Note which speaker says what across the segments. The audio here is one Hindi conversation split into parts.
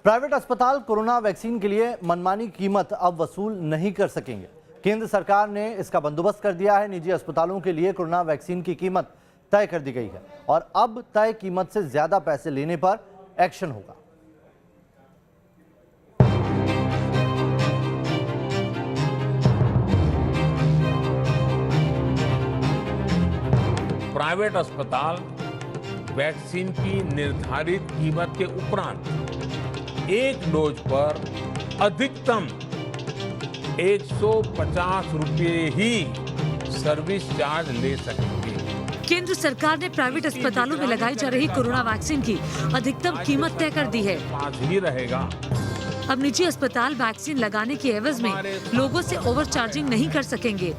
Speaker 1: प्राइवेट अस्पताल कोरोना वैक्सीन के लिए मनमानी कीमत अब वसूल नहीं कर सकेंगे। केंद्र सरकार ने इसका बंदोबस्त कर दिया है। निजी अस्पतालों के लिए कोरोना वैक्सीन की कीमत तय कर दी गई है और अब तय कीमत से ज्यादा पैसे लेने पर एक्शन होगा।
Speaker 2: प्राइवेट अस्पताल वैक्सीन की निर्धारित कीमत के उपरांत एक डोज पर अधिकतम 150 रुपये ही सर्विस चार्ज ले सकेंगे।
Speaker 3: केंद्र सरकार ने प्राइवेट अस्पतालों में लगाई जा रही कोरोना वैक्सीन की अधिकतम कीमत तय कर दी है।
Speaker 2: पास ही रहेगा।
Speaker 3: अब निजी अस्पताल वैक्सीन लगाने की एवज में लोगों से ओवर चार्जिंग नहीं कर सकेंगे।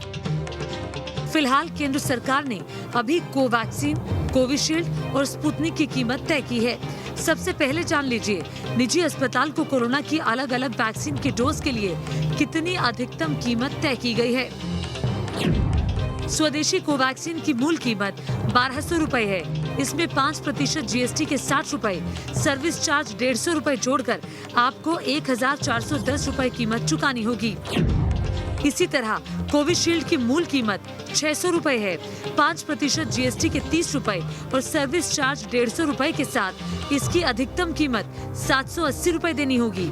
Speaker 3: फिलहाल केंद्र सरकार ने अभी कोवैक्सीन, कोविशील्ड और स्पुतनिक की कीमत तय की है। सबसे पहले जान लीजिए निजी अस्पताल को कोरोना की अलग अलग वैक्सीन के डोज के लिए कितनी अधिकतम कीमत तय की गई है। स्वदेशी कोवैक्सीन की मूल कीमत 1200 रुपए है। इसमें 5% जीएसटी के 60 रुपए, सर्विस चार्ज 150 रुपए जोड़कर आपको 1410 रुपए कीमत चुकानी होगी। इसी तरह कोविशील्ड की मूल कीमत 600 रुपए है। 5% जीएसटी के 30 रुपए और सर्विस चार्ज 150 रुपए के साथ इसकी अधिकतम कीमत 780 रुपए देनी होगी।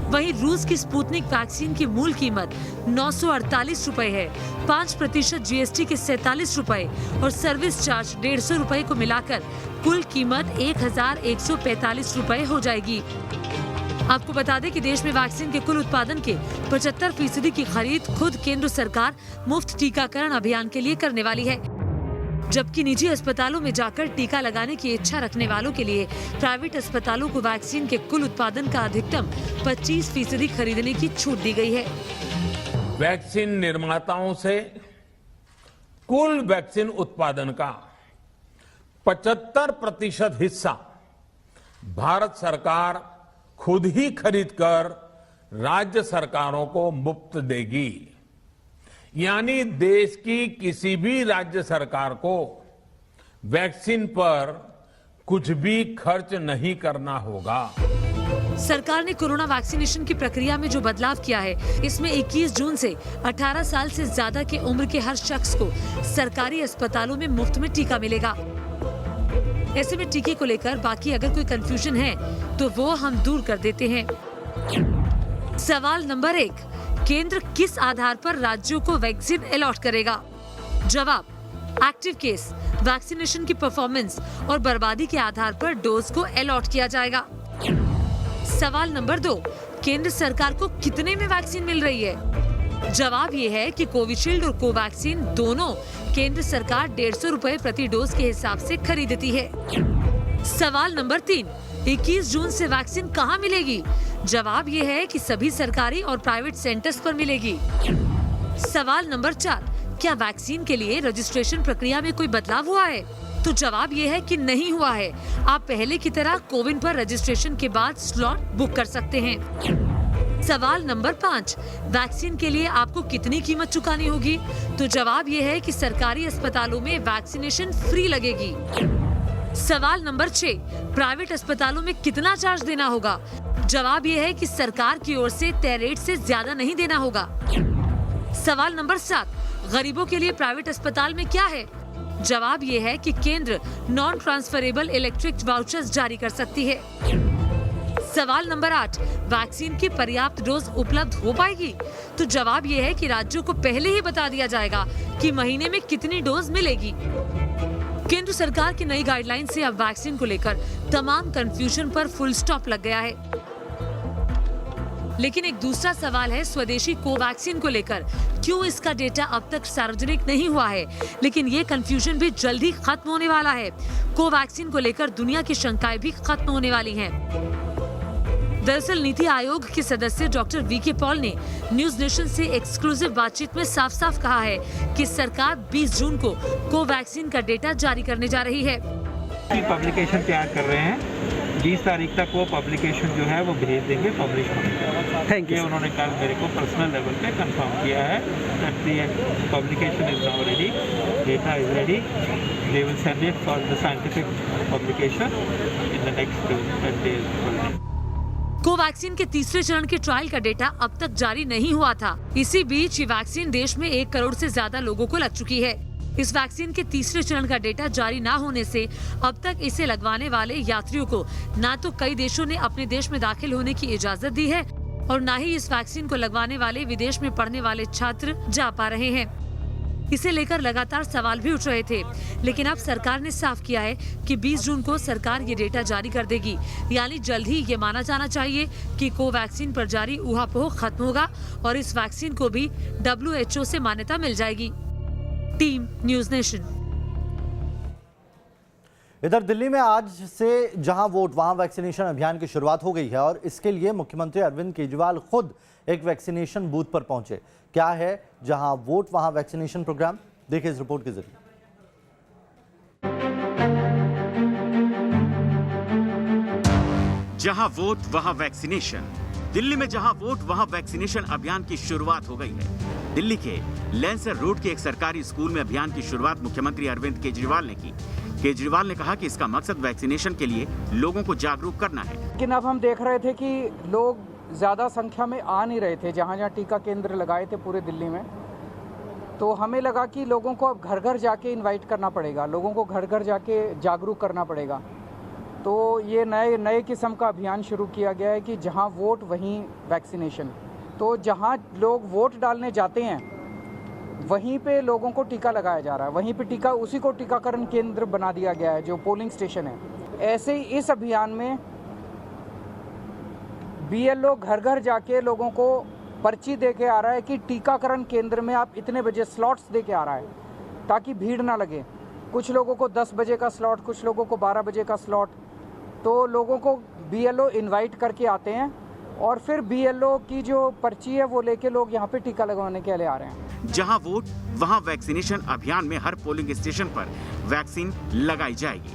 Speaker 3: वहीं रूस की स्पुतनिक वैक्सीन की मूल कीमत 948 रुपए है। 5% जीएसटी के 47 रुपए और सर्विस चार्ज 150 रुपए को मिलाकर कुल कीमत 1145 रुपए हो जाएगी। आपको बता दें कि देश में वैक्सीन के कुल उत्पादन के 75% की खरीद खुद केंद्र सरकार मुफ्त टीकाकरण अभियान के लिए करने वाली है, जबकि निजी अस्पतालों में जाकर टीका लगाने की इच्छा रखने वालों के लिए प्राइवेट अस्पतालों को वैक्सीन के कुल उत्पादन का अधिकतम 25% खरीदने की छूट दी गई है।
Speaker 2: वैक्सीन निर्माताओं से कुल वैक्सीन उत्पादन का 75% हिस्सा भारत सरकार खुद ही खरीदकर राज्य सरकारों को मुफ्त देगी। यानी देश की किसी भी राज्य सरकार को वैक्सीन पर कुछ भी खर्च नहीं करना होगा।
Speaker 3: सरकार ने कोरोना वैक्सीनेशन की प्रक्रिया में जो बदलाव किया है, इसमें 21 जून से 18 साल से ज्यादा की उम्र के हर शख्स को सरकारी अस्पतालों में मुफ्त में टीका मिलेगा। ऐसे में टीके को लेकर बाकी अगर कोई कंफ्यूजन है तो वो हम दूर कर देते हैं। सवाल नंबर 1, केंद्र किस आधार पर राज्यों को वैक्सीन अलॉट करेगा? जवाब, एक्टिव केस, वैक्सीनेशन की परफॉर्मेंस और बर्बादी के आधार पर डोज को अलॉट किया जाएगा। सवाल नंबर 2, केंद्र सरकार को कितने में वैक्सीन मिल रही है? जवाब ये है कि कोविशील्ड और कोवैक्सीन दोनों केंद्र सरकार 150 रुपए प्रति डोज के हिसाब से खरीदती है। सवाल नंबर 3, 21 जून से वैक्सीन कहाँ मिलेगी? जवाब ये है कि सभी सरकारी और प्राइवेट सेंटर्स पर मिलेगी। सवाल नंबर 4, क्या वैक्सीन के लिए रजिस्ट्रेशन प्रक्रिया में कोई बदलाव हुआ है? तो जवाब ये है कि नहीं हुआ है। आप पहले की तरह कोविन पर रजिस्ट्रेशन के बाद स्लॉट बुक कर सकते हैं। सवाल नंबर 5, वैक्सीन के लिए आपको कितनी कीमत चुकानी होगी? तो जवाब ये है कि सरकारी अस्पतालों में वैक्सीनेशन फ्री लगेगी। सवाल नंबर 6, प्राइवेट अस्पतालों में कितना चार्ज देना होगा? जवाब ये है कि सरकार की ओर से तय रेट से ज्यादा नहीं देना होगा। सवाल नंबर 7, गरीबों के लिए प्राइवेट अस्पताल में क्या है? जवाब ये है कि केंद्र नॉन ट्रांसफरेबल इलेक्ट्रिक वाउचर्स जारी कर सकती है। सवाल नंबर 8, वैक्सीन की पर्याप्त डोज उपलब्ध हो पाएगी? तो जवाब ये है कि राज्यों को पहले ही बता दिया जाएगा कि महीने में कितनी डोज मिलेगी। केंद्र सरकार की नई गाइडलाइन से अब वैक्सीन को लेकर तमाम कंफ्यूजन पर फुल स्टॉप लग गया है। लेकिन एक दूसरा सवाल है स्वदेशी कोवैक्सीन को लेकर। क्यों इसका डेटा अब तक सार्वजनिक नहीं हुआ है? लेकिन ये कंफ्यूजन भी जल्दी खत्म होने वाला है। कोवैक्सीन को लेकर दुनिया की शंकाएं भी खत्म होने वाली हैं। दरअसल नीति आयोग के सदस्य डॉक्टर वीके पॉल ने न्यूज नेशन से एक्सक्लूसिव बातचीत में साफ साफ कहा है कि सरकार 20 जून को कोवैक्सीन का डेटा जारी करने जा रही है।
Speaker 4: पब्लिकेशन तैयार कर रहे हैं, 20 तारीख तक वो पब्लिकेशन जो है वो भेज देंगे पब्लिश होने। Thank you. उन्होंने कल मेरे को पर्सनल लेवल पे कंफर्म किया है that the publication is now ready, data is ready, they will send it for the scientific publication in the next 10 days.
Speaker 3: Covaxin के तीसरे चरण के ट्रायल का डेटा अब तक जारी नहीं हुआ था। इसी बीच ये वैक्सीन देश में 1 करोड़ से ज्यादा लोगों को लग चुकी है। इस वैक्सीन के तीसरे चरण का डेटा जारी ना होने से अब तक इसे लगवाने वाले यात्रियों को ना तो कई देशों ने अपने देश में दाखिल होने की इजाजत दी है और ना ही इस वैक्सीन को लगवाने वाले विदेश में पढ़ने वाले छात्र जा पा रहे हैं। इसे लेकर लगातार सवाल भी उठ रहे थे, लेकिन अब सरकार ने साफ किया है कि 20 जून को सरकार ये डेटा जारी कर देगी। यानी जल्द ही ये माना जाना चाहिए कि कोवैक्सीन पर जारी ऊहापोह खत्म होगा और इस वैक्सीन को भी WHO से मान्यता मिल जाएगी। Team news nation.
Speaker 1: इधर दिल्ली में आज से जहां वोट वहां वैक्सीनेशन अभियान की शुरुआत हो गई है और इसके लिए मुख्यमंत्री अरविंद केजरीवाल खुद एक वैक्सीनेशन बूथ पर पहुंचे। क्या है जहां वोट वहां वैक्सीनेशन प्रोग्राम, देखिए इस रिपोर्ट के जरिए।
Speaker 5: जहां वोट वहां वैक्सीनेशन। दिल्ली में जहां वोट वहां वैक्सीनेशन अभियान की शुरुआत हो गई है। दिल्ली के लैंसर रोड के एक सरकारी स्कूल में अभियान की शुरुआत मुख्यमंत्री अरविंद केजरीवाल ने की। केजरीवाल ने कहा कि इसका मकसद वैक्सीनेशन के लिए लोगों को जागरूक करना है।
Speaker 6: लेकिन अब हम देख रहे थे कि लोग ज़्यादा संख्या में आ नहीं रहे थे जहाँ जहाँ टीका केंद्र लगाए थे पूरे दिल्ली में। तो हमें लगा कि लोगों को अब घर घर जाके इनवाइट करना पड़ेगा, लोगों को घर घर जाके जागरूक करना पड़ेगा। तो ये नए किस्म का अभियान शुरू किया गया है कि जहाँ वोट वहीं वैक्सीनेशन। तो जहाँ लोग वोट डालने जाते हैं वहीं पे लोगों को टीका लगाया जा रहा है, वहीं पे टीका, उसी को टीकाकरण केंद्र बना दिया गया है जो पोलिंग स्टेशन है। ऐसे ही इस अभियान में BLO घर घर जाके लोगों को पर्ची दे के आ रहा है कि टीकाकरण केंद्र में आप इतने बजे स्लॉट्स दे के आ रहा है, ताकि भीड़ ना लगे। कुछ लोगों को 10 बजे का स्लॉट, कुछ लोगों को 12 बजे का स्लॉट। तो लोगों को BLO इनवाइट करके आते हैं और फिर BLO की जो पर्ची है वो लेके लोग यहाँ पे टीका लगवाने के लिए आ रहे हैं।
Speaker 5: जहां वोट वहां वैक्सीनेशन अभियान में हर पोलिंग स्टेशन पर वैक्सीन लगाई जाएगी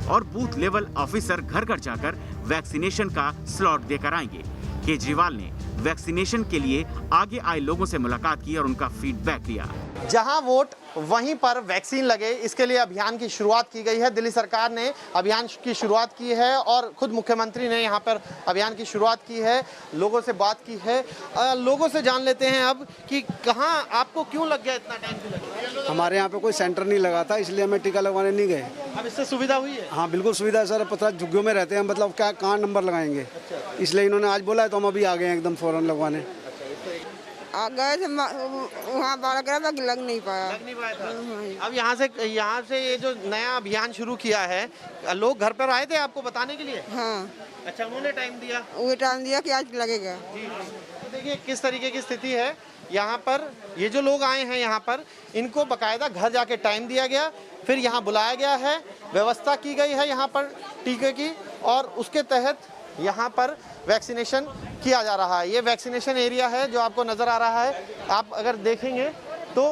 Speaker 5: और बूथ लेवल ऑफिसर घर घर जाकर वैक्सीनेशन का स्लॉट देकर आएंगे। केजरीवाल ने वैक्सीनेशन के लिए आगे आए लोगों से मुलाकात की और उनका फीडबैक लिया।
Speaker 7: जहां वोट वहीं पर वैक्सीन लगे, इसके लिए अभियान की शुरुआत की गई है। दिल्ली सरकार ने अभियान की शुरुआत की है और खुद मुख्यमंत्री ने यहां पर अभियान की शुरुआत की है, लोगों से बात की है। लोगों से जान लेते हैं अब कि कहां आपको क्यों लग गया, इतना टाइम क्यों लगा?
Speaker 8: हमारे यहाँ पे कोई सेंटर नहीं लगा था, इसलिए हमें टीका लगवाने नहीं गए।
Speaker 7: अब इससे सुविधा हुई है?
Speaker 8: हाँ बिल्कुल सुविधा है सर, पता झुग्गियों में रहते हैं, मतलब क्या कहाँ नंबर लगाएंगे। इसलिए इन्होंने आज बोला है तो हम अभी आ गए हैं एकदम फौरन लगवाने।
Speaker 9: गए थे वहाँ लग नहीं पाया।
Speaker 7: अब यहाँ से ये जो नया अभियान शुरू किया है, लोग घर पर आए थे आपको बताने के लिए?
Speaker 9: हाँ।
Speaker 7: अच्छा, उन्होंने टाइम दिया?
Speaker 9: वो टाइम दिया कि आज लगेगा।
Speaker 7: तो देखिए किस तरीके की स्थिति है यहाँ पर। ये जो लोग आए हैं यहाँ पर, इनको बकायदा घर जाके टाइम दिया गया, फिर यहाँ बुलाया गया है, व्यवस्था की गई है यहाँ पर टीके की और उसके तहत यहाँ पर वैक्सीनेशन किया जा रहा है। ये वैक्सीनेशन एरिया है जो आपको नज़र आ रहा है। आप अगर देखेंगे तो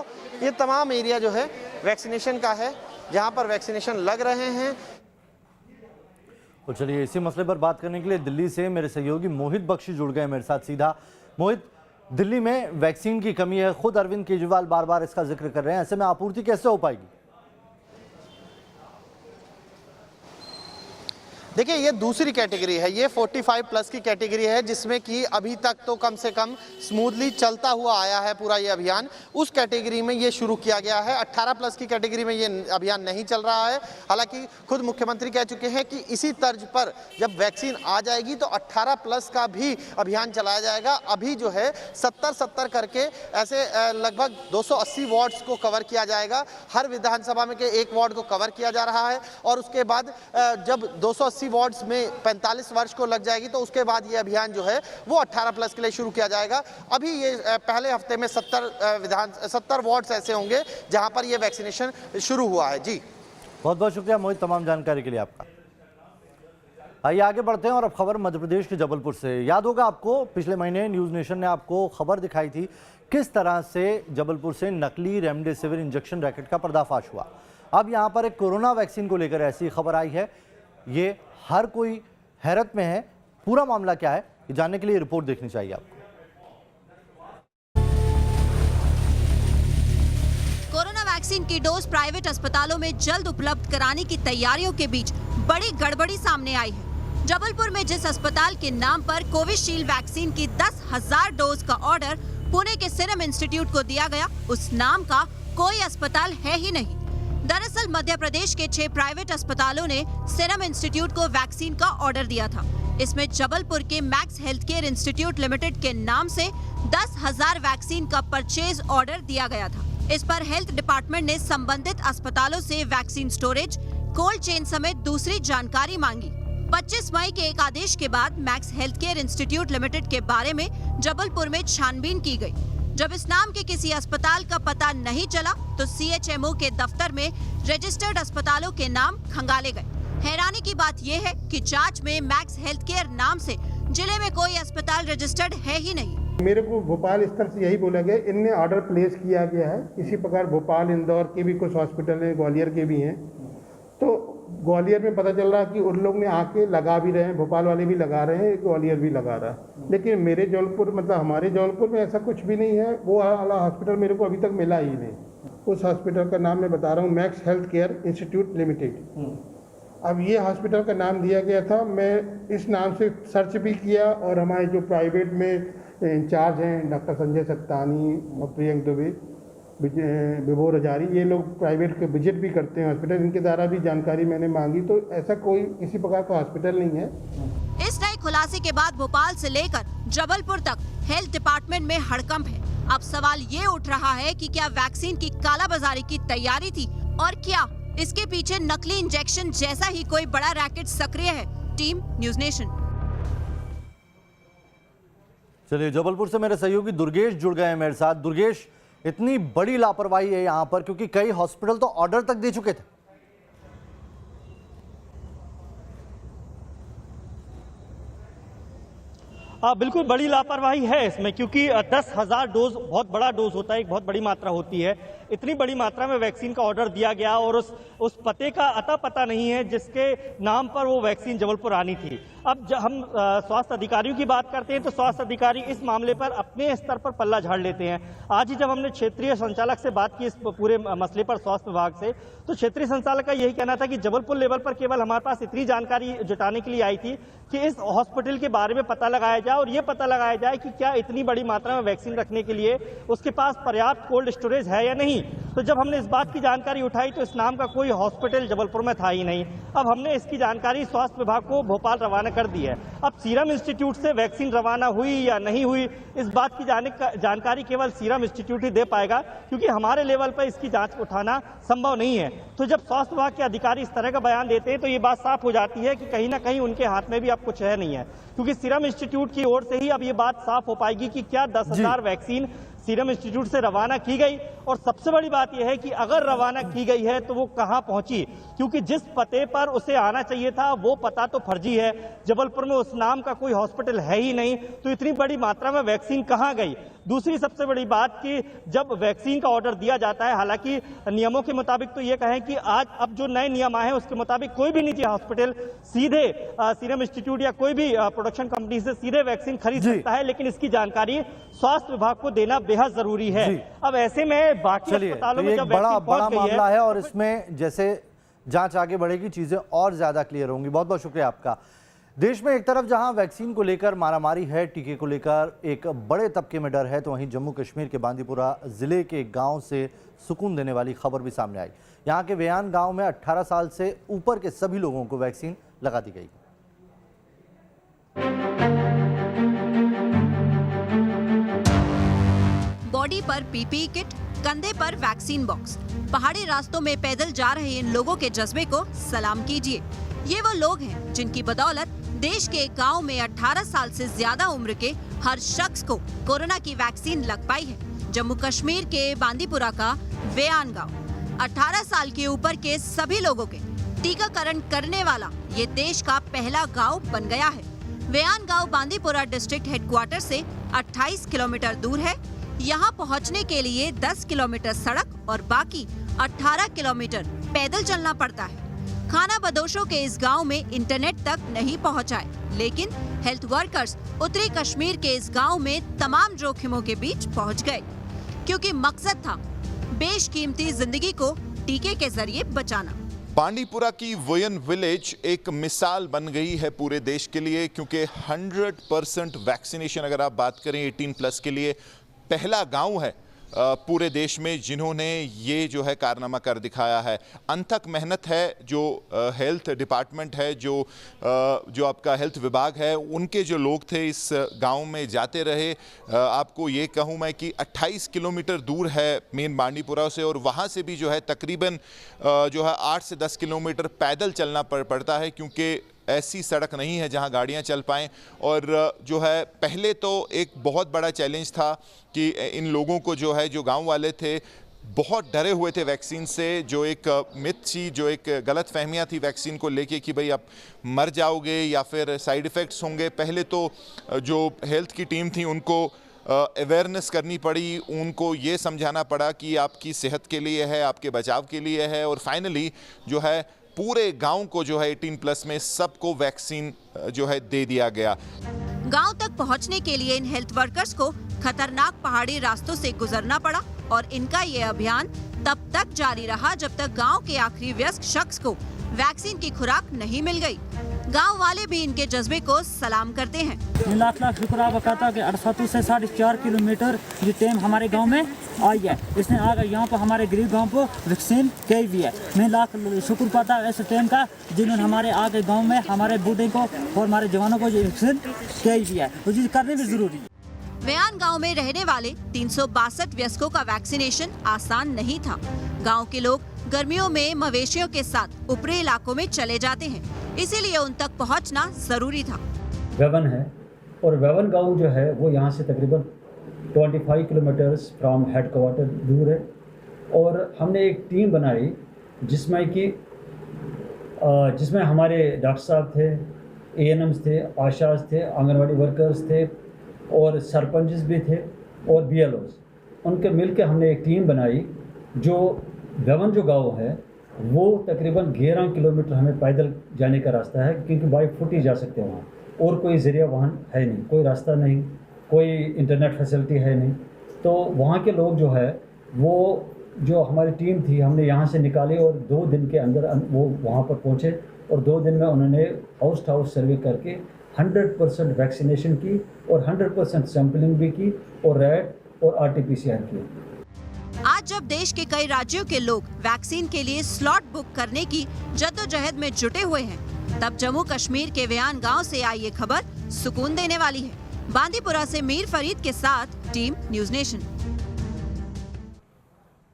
Speaker 7: ये तमाम एरिया जो है वैक्सीनेशन का है, जहाँ पर वैक्सीनेशन लग रहे हैं।
Speaker 1: तो चलिए इसी मसले पर बात करने के लिए दिल्ली से मेरे सहयोगी मोहित बख्शी जुड़ गए मेरे साथ सीधा। मोहित, दिल्ली में वैक्सीन की कमी है, खुद अरविंद केजरीवाल बार बार इसका जिक्र कर रहे हैं, ऐसे में आपूर्ति कैसे हो पाएगी?
Speaker 7: देखिए ये दूसरी कैटेगरी है, ये 45 प्लस की कैटेगरी है, जिसमें कि अभी तक तो कम से कम स्मूथली चलता हुआ आया है पूरा ये अभियान। उस कैटेगरी में ये शुरू किया गया है। 18 प्लस की कैटेगरी में ये अभियान नहीं चल रहा है। हालांकि खुद मुख्यमंत्री कह चुके हैं कि इसी तर्ज पर जब वैक्सीन आ जाएगी तो 18 प्लस का भी अभियान चलाया जाएगा। अभी जो है 70-70 करके ऐसे लगभग 280 वार्ड्स को कवर किया जाएगा। हर विधानसभा में के एक वार्ड को कवर किया जा रहा है और उसके बाद जब 280 वार्ड्स में 45 वर्ष को लग जाएगी तो उसके बाद ये अभियान जो है वो 18 प्लस के लिए शुरू किया जाएगा। अभी ये पहले हफ्ते में 70 वार्ड्स ऐसे होंगे जहां पर ये वैक्सीनेशन शुरू हुआ है। जी
Speaker 1: बहुत बहुत शुक्रिया मोहित, तमाम जानकारी के लिए आपका। आइए आगे बढ़ते हैं और अब खबर मध्य प्रदेश के जबलपुर से। याद होगा आपको, पिछले महीने न्यूज़ नेशन ने आपको खबर दिखाई थी किस तरह से जबलपुर से नकली रेमडेसिविर इंजेक्शन रैकेट का पर्दाफाश हुआ। अब यहाँ पर एक कोरोना वैक्सीन को लेकर ऐसी खबर आई है। ये हर कोई हैरत में है। पूरा मामला क्या है ये जानने के लिए रिपोर्ट देखनी चाहिए आपको।
Speaker 10: कोरोना वैक्सीन की डोज प्राइवेट अस्पतालों में जल्द उपलब्ध कराने की तैयारियों के बीच बड़ी गड़बड़ी सामने आई है। जबलपुर में जिस अस्पताल के नाम पर कोविशील्ड वैक्सीन की 10,000 डोज का ऑर्डर पुणे के सीरम इंस्टीट्यूट को दिया गया, उस नाम का कोई अस्पताल है ही नहीं। दरअसल मध्य प्रदेश के 6 प्राइवेट अस्पतालों ने सीरम इंस्टीट्यूट को वैक्सीन का ऑर्डर दिया था। इसमें जबलपुर के मैक्स हेल्थकेयर इंस्टीट्यूट लिमिटेड के नाम से 10,000 वैक्सीन का परचेज ऑर्डर दिया गया था। इस पर हेल्थ डिपार्टमेंट ने संबंधित अस्पतालों से वैक्सीन स्टोरेज, कोल्ड चेन समेत दूसरी जानकारी मांगी। 25 मई के एक आदेश के बाद मैक्स हेल्थकेयर इंस्टीट्यूट लिमिटेड के बारे में जबलपुर में छानबीन की गई। जब इस नाम के किसी अस्पताल का पता नहीं चला तो CHMO के दफ्तर में रजिस्टर्ड अस्पतालों के नाम खंगाले गए। हैरानी की बात यह है कि जांच में मैक्स हेल्थकेयर नाम से जिले में कोई अस्पताल रजिस्टर्ड है ही नहीं।
Speaker 11: मेरे को भोपाल स्तर से यही बोला गया, इनने ऑर्डर प्लेस किया गया है। इसी प्रकार भोपाल, इंदौर के भी कुछ हॉस्पिटल हैं, ग्वालियर के भी हैं। तो ग्वालियर में पता चल रहा है कि उन लोग ने आके लगा भी रहे हैं, भोपाल वाले भी लगा रहे हैं, ग्वालियर भी लगा रहा है। लेकिन मेरे जबलपुर मतलब हमारे जबलपुर में ऐसा कुछ भी नहीं है। वो वाला हॉस्पिटल मेरे को अभी तक मिला ही नहीं। उस हॉस्पिटल का नाम मैं बता रहा हूँ, max health care institute limited. अब ये हॉस्पिटल का नाम दिया गया था, मैं इस नाम से सर्च भी किया और हमारे जो प्राइवेट में इंचार्ज हैं डॉक्टर संजय सत्तानी और प्रियंक दुबे, विभोर हजारी, ये लोग प्राइवेट के विजिट भी करते हैं हॉस्पिटल, इनके द्वारा भी जानकारी मैंने मांगी तो ऐसा कोई किसी प्रकार का हॉस्पिटल नहीं है।
Speaker 10: इस नए खुलासे के बाद भोपाल से लेकर जबलपुर तक हेल्थ डिपार्टमेंट में हड़कंप है। अब सवाल ये उठ रहा है कि क्या वैक्सीन की कालाबाजारी की तैयारी थी और क्या इसके पीछे नकली इंजेक्शन जैसा ही कोई बड़ा रैकेट सक्रिय है। Team news nation.
Speaker 1: चलिए, जबलपुर से मेरे सहयोगी दुर्गेश जुड़ गए हैं मेरे साथ। दुर्गेश, इतनी बड़ी लापरवाही है यहाँ पर, क्योंकि कई हॉस्पिटल तो ऑर्डर तक दे चुके थे।
Speaker 12: हाँ, बिल्कुल बड़ी लापरवाही है इसमें, क्योंकि 10,000 डोज बहुत बड़ा डोज होता है, एक बहुत बड़ी मात्रा होती है। इतनी बड़ी मात्रा में वैक्सीन का ऑर्डर दिया गया और उस पते का अता पता नहीं है जिसके नाम पर वो वैक्सीन जबलपुर आनी थी। अब जब हम स्वास्थ्य अधिकारियों की बात करते हैं तो स्वास्थ्य अधिकारी इस मामले पर अपने स्तर पर पल्ला झाड़ लेते हैं। आज ही जब हमने क्षेत्रीय संचालक से बात की इस पूरे मसले पर स्वास्थ्य विभाग से, तो क्षेत्रीय संचालक का यही कहना था कि जबलपुर लेवल पर केवल हमारे पास इतनी जानकारी जुटाने के लिए आई थी कि इस हॉस्पिटल के बारे में पता लगाया जाए और ये पता लगाया जाए कि क्या इतनी बड़ी मात्रा में वैक्सीन रखने के लिए उसके पास पर्याप्त कोल्ड स्टोरेज है या नहीं। तो जब हमने इस बात की जानकारी उठाई तो इस नाम का कोई हॉस्पिटल जबलपुर में था ही नहीं। अब हमने इसकी जानकारी स्वास्थ्य विभाग को भोपाल रवाना कर दी है। अब सीरम इंस्टीट्यूट से वैक्सीन रवाना हुई या नहीं हुई, इस बात की जानकारी केवल सीरम इंस्टीट्यूट ही दे पाएगा, क्योंकि हमारे लेवल पर इसकी जांच उठाना संभव नहीं है। तो जब स्वास्थ्य विभाग के अधिकारी इस तरह का बयान देते हैं तो ये बात साफ हो जाती है कि कहीं ना कहीं उनके हाथ में भी अब कुछ है नहीं है, क्योंकि सीरम इंस्टीट्यूट की ओर से ही अब ये बात साफ हो पाएगी कि क्या 10,000 वैक्सीन सीरम इंस्टीट्यूट से रवाना की गई, और सबसे बड़ी बात यह है कि अगर रवाना की गई है तो वो कहां पहुंची, क्योंकि जिस पते पर उसे आना चाहिए था वो पता तो फर्जी है। जबलपुर में उस नाम का कोई हॉस्पिटल है ही नहीं, तो इतनी बड़ी मात्रा में वैक्सीन कहां गई। दूसरी सबसे बड़ी बात कि जब वैक्सीन का ऑर्डर दिया जाता है, हालांकि नियमों के मुताबिक तो ये कहें कि आज अब जो नए नियम आए हैं उसके मुताबिक कोई भी निजी हॉस्पिटल सीधे सीरम इंस्टीट्यूट या कोई भी प्रोडक्शन कंपनी से सीधे वैक्सीन खरीद सकता है, लेकिन इसकी जानकारी स्वास्थ्य विभाग को देना बेहद जरूरी है। अब ऐसे में बाकी अस्पतालों में जब
Speaker 1: बड़ा मामला है और इसमें जैसे जांच आगे बढ़ेगी चीजें और ज्यादा क्लियर होंगी। बहुत बहुत शुक्रिया आपका। देश में एक तरफ जहां वैक्सीन को लेकर मारामारी है, टीके को लेकर एक बड़े तबके में डर है, तो वहीं जम्मू कश्मीर के बांदीपुरा जिले के गांव से सुकून देने वाली खबर भी सामने आई। यहां के वेयान गांव में 18 साल से ऊपर के सभी लोगों को वैक्सीन लगा दी गई।
Speaker 10: बॉडी पर पीपीई किट, कंधे पर वैक्सीन बॉक्स। पहाड़ी रास्तों में पैदल जा रहे इन लोगों के जज्बे को सलाम कीजिए। ये वो लोग हैं जिनकी बदौलत देश के एक गांव में 18 साल से ज्यादा उम्र के हर शख्स को कोरोना की वैक्सीन लग पाई है। जम्मू कश्मीर के बांदीपुरा का वेयान गांव 18 साल के ऊपर के सभी लोगों के टीकाकरण करने वाला ये देश का पहला गांव बन गया है। वेयान गांव बांदीपुरा डिस्ट्रिक्ट हेडक्वार्टर से 28 किलोमीटर दूर है। यहाँ पहुँचने के लिए 10 किलोमीटर सड़क और बाकी 18 किलोमीटर पैदल चलना पड़ता है। खाना बदोशों के इस गांव में इंटरनेट तक नहीं पहुंचा है, लेकिन हेल्थ वर्कर्स उत्तरी कश्मीर के इस गांव में तमाम जोखिमों के बीच पहुंच गए, क्योंकि मकसद था बेशकीमती जिंदगी को टीके के जरिए बचाना।
Speaker 13: बांडीपुरा की वोयन विलेज एक मिसाल बन गई है पूरे देश के लिए, क्योंकि 100% वैक्सीनेशन, अगर आप बात करें 18+ के लिए, पहला गांव है पूरे देश में जिन्होंने ये जो है कारनामा कर दिखाया है। अनथक मेहनत है जो हेल्थ डिपार्टमेंट है, जो आपका हेल्थ विभाग है, उनके जो लोग थे इस गांव में जाते रहे। आपको ये कहूँ मैं कि 28 किलोमीटर दूर है मेन बांडीपुरा से, और वहाँ से भी जो है तकरीबन जो है 8 से 10 किलोमीटर पैदल चलना पड़ता है, क्योंकि ऐसी सड़क नहीं है जहां गाड़ियां चल पाएं। और जो है पहले तो एक बहुत बड़ा चैलेंज था कि इन लोगों को जो है, जो गांव वाले थे, बहुत डरे हुए थे वैक्सीन से। जो एक मिथ थी, जो एक गलत फहमियाँ थी वैक्सीन को लेके कि भाई आप मर जाओगे या फिर साइड इफ़ेक्ट्स होंगे। पहले तो जो हेल्थ की टीम थी उनको अवेयरनेस करनी पड़ी, उनको ये समझाना पड़ा कि आपकी सेहत के लिए है, आपके बचाव के लिए है। और फाइनली जो है पूरे गांव को जो है 18+ में सबको वैक्सीन जो है दे दिया गया।
Speaker 10: गांव तक पहुंचने के लिए इन हेल्थ वर्कर्स को खतरनाक पहाड़ी रास्तों से गुजरना पड़ा, और इनका ये अभियान तब तक जारी रहा जब तक गांव के आखिरी वयस्क शख्स को वैक्सीन की खुराक नहीं मिल गई। गांव वाले भी इनके जज्बे को सलाम करते हैं।
Speaker 14: लाख लाख शुक्र अदा करता कि 68 से 4.5 किलोमीटर ये टीम हमारे गांव में आई है। इसने आगे यहाँ पर हमारे गरीब गांव को वैक्सीन की भी है। मैं लाख शुक्र पाता ऐसे टीम का जिन्होंने हमारे आगे गांव में हमारे बूढ़े को और हमारे जवानों को ये वैक्सीन की भी है, तो ये करनी भी जरूरी है।
Speaker 10: व्यान गांव में रहने वाले 362 वयस्कों का वैक्सीनेशन आसान नहीं था। गांव के लोग गर्मियों में मवेशियों के साथ ऊपरी इलाकों में चले जाते हैं, इसीलिए उन तक पहुंचना जरूरी था।
Speaker 14: वेवन है, और वेवन गांव जो है वो यहाँ से तकरीबन 25 किलोमीटर फ्रॉम हेडक्वार्टर दूर है। और हमने एक टीम बनाई जिसमें हमारे डॉक्टर साहब थे, ANMs थे, आशाज थे, आंगनवाड़ी वर्कर्स थे, और सरपंच भी थे, और BLOs। उनके मिल के हमने एक टीम बनाई। जो वेवन जो गांव है वो तकरीबन 11 किलोमीटर हमें पैदल जाने का रास्ता है, क्योंकि बाई फुट ही जा सकते हैं वहाँ, और कोई ज़रिया वाहन है नहीं, कोई रास्ता नहीं, कोई इंटरनेट फैसिलिटी है नहीं। तो वहाँ के लोग जो है वो जो हमारी टीम थी हमने यहाँ से निकाले, और 2 दिन के अंदर वो वहाँ पर पहुँचे, और 2 दिन में उन्होंने हाउस टू हाउस सर्वे करके 100% वैक्सीनेशन की, और 100% सैम्पलिंग भी की, और रैट और RT-PCR की।
Speaker 10: आज जब देश के कई राज्यों के लोग वैक्सीन के लिए स्लॉट बुक करने की जद्दोजहद में जुटे हुए हैं, तब जम्मू कश्मीर के व्यान गांव से आई ये खबर सुकून देने वाली है। बांदीपुरा से मीर फरीद के साथ टीम न्यूज़ नेशन।